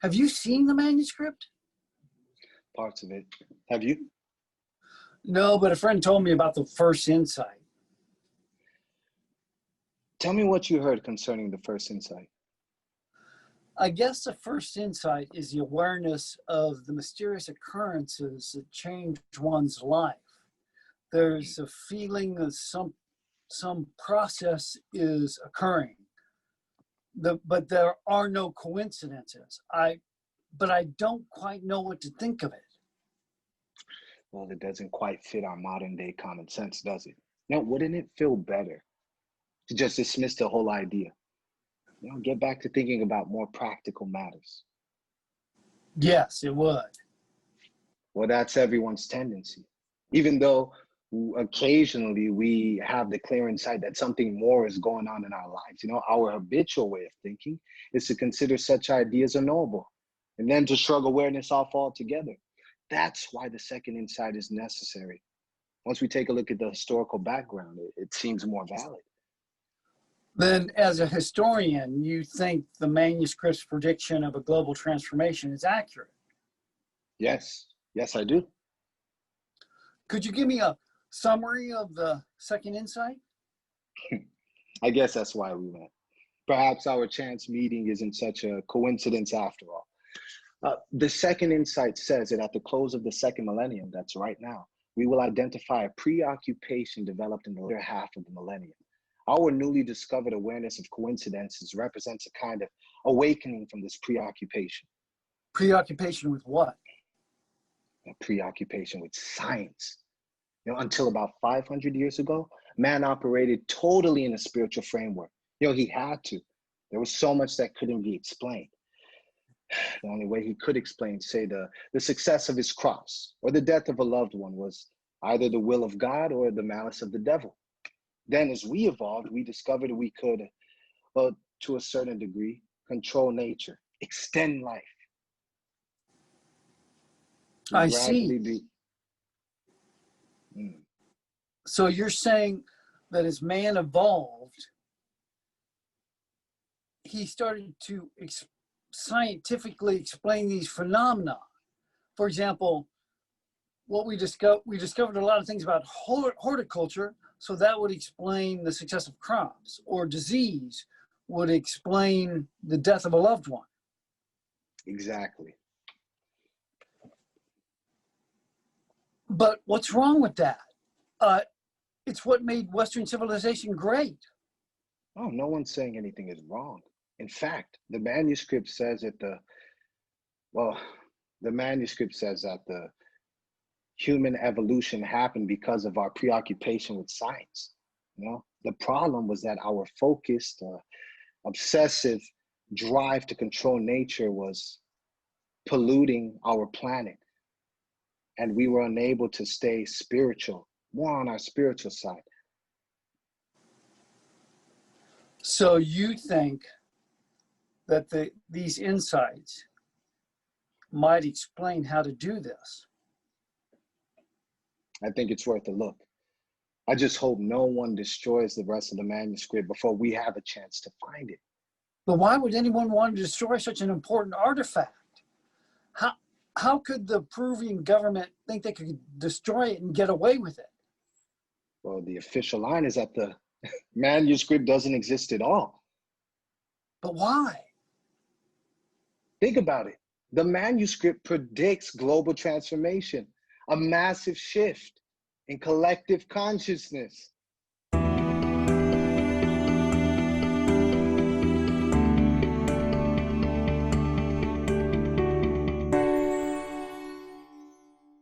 Have you seen the manuscript? Parts of it. Have you? No, but a friend told me about the first insight. Tell me what you heard concerning the first insight. I guess the first insight is the awareness of the mysterious occurrences that change one's life. There's a feeling that some process is occurring, but there are no coincidences. But I don't quite know what to think of it. Well, it doesn't quite fit our modern day common sense, does it? Now, wouldn't it feel better to just dismiss the whole idea? Get back to thinking about more practical matters. Yes, it would. Well, that's everyone's tendency. Even though occasionally we have the clear insight that something more is going on in our lives. Our habitual way of thinking is to consider such ideas unknowable and then to shrug awareness off altogether. That's why the second insight is necessary. Once we take a look at the historical background, it seems more valid. Then, as a historian, you think the manuscript's prediction of a global transformation is accurate? Yes, I do. Could you give me a summary of the second insight? I guess that's why we went. Perhaps our chance meeting isn't such a coincidence after all. The second insight says that at the close of the second millennium, that's right now, we will identify a preoccupation developed in the later half of the millennium. Our newly discovered awareness of coincidences represents a kind of awakening from this preoccupation. Preoccupation with what? A preoccupation with science. Until about 500 years ago, man operated totally in a spiritual framework. He had to. There was so much that couldn't be explained. The only way he could explain, say, the success of his crops or the death of a loved one was either the will of God or the malice of the devil. Then as we evolved, we discovered we could, well, to a certain degree, control nature, extend life. I see. So you're saying that as man evolved, he started to scientifically explain these phenomena. For example, what we discovered a lot of things about horticulture, so that would explain the success of crops, or disease would explain the death of a loved one. Exactly. But what's wrong with that? It's what made Western civilization great. Oh, no one's saying anything is wrong. In fact, the manuscript says that the human evolution happened because of our preoccupation with science. The problem was that our focused, obsessive drive to control nature was polluting our planet. And we were unable to stay spiritual, more on our spiritual side. So you think that these insights might explain how to do this? I think it's worth a look. I just hope no one destroys the rest of the manuscript before we have a chance to find it. But why would anyone want to destroy such an important artifact? How could the Peruvian government think they could destroy it and get away with it? Well, the official line is that the manuscript doesn't exist at all. But why? Think about it. The manuscript predicts global transformation, a massive shift in collective consciousness.